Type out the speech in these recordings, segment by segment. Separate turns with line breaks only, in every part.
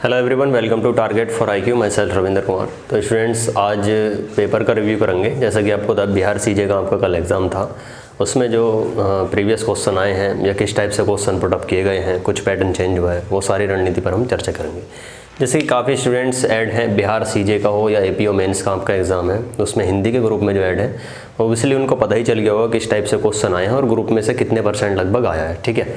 Hello everyone, welcome to target for IQ. Myself Ravindra Kumar. तो students, आज paper का review करेंगे। जैसा कि आपको पता, बिहार सीजे का आपका कल एग्ज़ाम था। उसमें जो प्रीवियस क्वेश्चन आए हैं या किस टाइप से क्वेश्चन पुटअप किए गए हैं, कुछ पैटर्न चेंज हुआ है, वो सारी रणनीति पर हम चर्चा करेंगे। जैसे कि काफ़ी स्टूडेंट्स ऐड हैं, बिहार सीजे का हो या एपीओ मेंस का आपका एग्ज़ाम है, उसमें हिंदी के ग्रुप में जो ऐड है ओबियसली उनको पता ही चल गया होगा किस टाइप से क्वेश्चन आए हैं और ग्रुप में से कितने % लगभग आया है। ठीक है,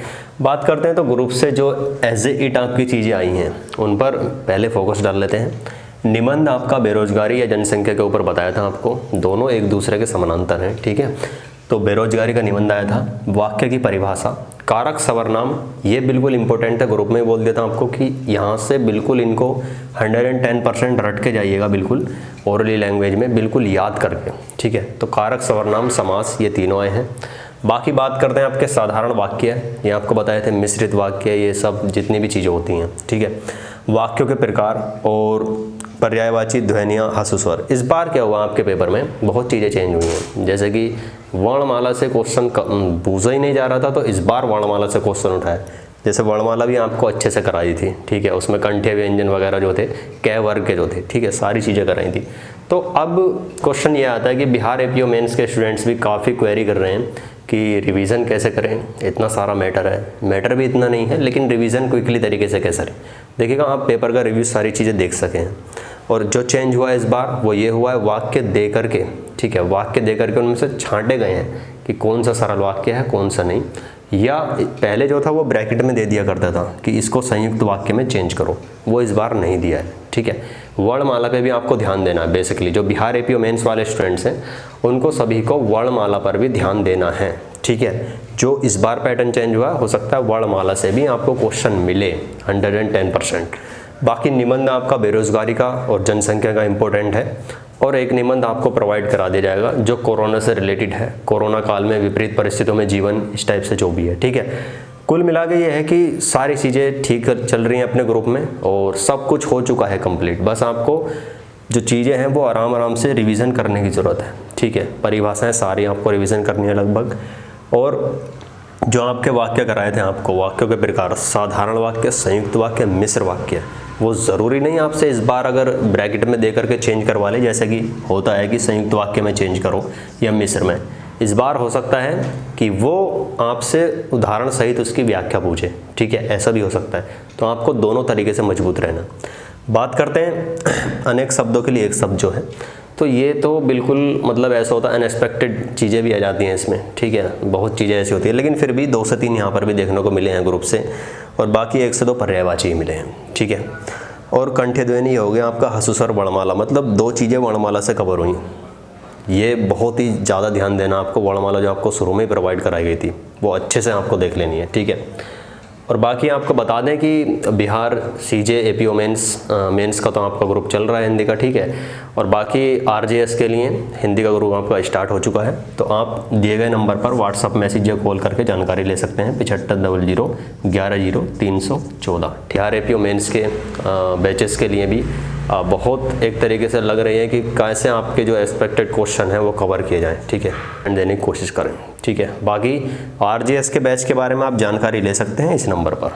बात करते हैं तो ग्रुप से जो एज ए इट आपकी चीज़ें आई हैं उन पर पहले फोकस डाल लेते हैं। निबंध आपका बेरोजगारी या जनसंख्या के ऊपर बताया था आपको, दोनों एक दूसरे के समानांतर हैं। ठीक है, तो बेरोजगारी का निबंध आया था। वाक्य की परिभाषा, कारक सर्वनाम, ये बिल्कुल इंपॉर्टेंट है। ग्रुप में बोल देता हूँ आपको कि यहाँ से बिल्कुल इनको 110% रट के जाइएगा, बिल्कुल ओरली लैंग्वेज में बिल्कुल याद करके। ठीक है, तो कारक सर्वनाम समास ये तीनों आए हैं। बाकी बात करते हैं आपके साधारण वाक्य, ये आपको बताए थे, मिश्रित वाक्य, ये सब जितनी भी चीज़ें होती हैं। ठीक है, वाक्यों के प्रकार और पर्यायवाची ध्वनियाँ, ह्रस्व स्वर। इस बार क्या हुआ आपके पेपर में, बहुत चीज़ें चेंज हुई हैं। जैसे कि वर्णमाला से क्वेश्चन पूछा ही नहीं जा रहा था, तो इस बार वर्णमाला से क्वेश्चन उठाए। जैसे वर्णमाला भी आपको अच्छे से कराई थी। ठीक है, उसमें कंठ्य व्यंजन वगैरह जो थे, कै वर्ग के जो थे, ठीक है, सारी चीज़ें कराई थी। तो अब क्वेश्चन ये आता है कि बिहार एपीओ मेंस के स्टूडेंट्स भी काफ़ी क्वेरी कर रहे हैं कि रिवीजन कैसे करें। इतना सारा मैटर है, मैटर भी इतना नहीं है, लेकिन रिवीजन क्विकली तरीके से कैसे करें। देखिएगा, आप पेपर का रिव्यू सारी चीज़ें देख सकें। और जो चेंज हुआ है इस बार वो ये हुआ है, वाक्य दे करके, ठीक है, वाक्य दे करके उनमें से छांटे गए हैं कि कौन सा सरल वाक्य है, कौन सा नहीं। या पहले जो था वो ब्रैकेट में दे दिया करता था कि इसको संयुक्त वाक्य में चेंज करो, वो इस बार नहीं दिया है। ठीक है, वर्णमाला पे भी आपको ध्यान देना है। बेसिकली जो बिहार एपीओ मेंस वाले स्टूडेंट्स हैं उनको सभी को वर्णमाला पर भी ध्यान देना है। ठीक है, जो इस बार पैटर्न चेंज हुआ, हो सकता है वर्णमाला से भी आपको क्वेश्चन मिले 110%। बाकी निबंध आपका बेरोजगारी का और जनसंख्या का इम्पोर्टेंट है, और एक निबंध आपको प्रोवाइड करा दिया जाएगा जो कोरोना से रिलेटेड है, कोरोना काल में विपरीत परिस्थितियों में जीवन, इस टाइप से जो भी है। ठीक है, कुल मिला के ये है कि सारी चीज़ें ठीक चल रही हैं अपने ग्रुप में और सब कुछ हो चुका है कंप्लीट। बस आपको जो चीज़ें हैं वो आराम आराम से रिवीजन करने की ज़रूरत है। ठीक है, परिभाषाएँ सारी आपको रिवीजन करनी है लगभग। और जो आपके वाक्य कराए थे आपको, वाक्यों के प्रकार, साधारण वाक्य, संयुक्त वाक्य, मिश्र वाक्य, वो ज़रूरी नहीं आपसे इस बार अगर ब्रैकेट में दे करके चेंज करवा ले, जैसे कि होता है कि संयुक्त वाक्य में चेंज करो या मिश्र में। इस बार हो सकता है कि वो आपसे उदाहरण सहित उसकी व्याख्या पूछे। ठीक है, ऐसा भी हो सकता है। तो आपको दोनों तरीके से मजबूत रहना। बात करते हैं अनेक शब्दों के लिए एक शब्द जो है, तो ये तो बिल्कुल मतलब ऐसा होता है, अनएक्सपेक्टेड चीज़ें भी आ जाती हैं इसमें। ठीक है, बहुत चीज़ें ऐसी होती है, लेकिन फिर भी 2 से 3 यहाँ पर भी देखने को मिले हैं ग्रुप से, और बाकी 1 से 2 पर्यायवाची ही मिले हैं। ठीक है, और कंठ्य ध्वनि हो गया आपका, ह्रस्व स्वर, वर्णमाला, मतलब 2 चीज़ें वर्णमाला से कवर हुई। ये बहुत ही ज़्यादा ध्यान देना आपको। वर्णमाला जो आपको शुरू में ही प्रोवाइड कराई गई थी वो अच्छे से आपको देख लेनी है। ठीक है, और बाकी आपको बता दें कि बिहार सीजे एपीओ मेंस का तो आपका ग्रुप चल रहा है हिंदी का। ठीक है, और बाकी आरजेएस के लिए हिंदी का ग्रुप आपका स्टार्ट हो चुका है। तो आप दिए गए नंबर पर व्हाट्सअप मैसेज या कॉल करके जानकारी ले सकते हैं, 7500 11 314। बिहार एपीओ मेंस के बैचेस के लिए भी बहुत एक तरीके से लग रही है कि कैसे आपके जो एक्सपेक्टेड क्वेश्चन है वो कवर किए जाएँ। ठीक है, एंड देने की कोशिश करें। ठीक है, बाकी आरजीएस के बैच के बारे में आप जानकारी ले सकते हैं इस नंबर पर।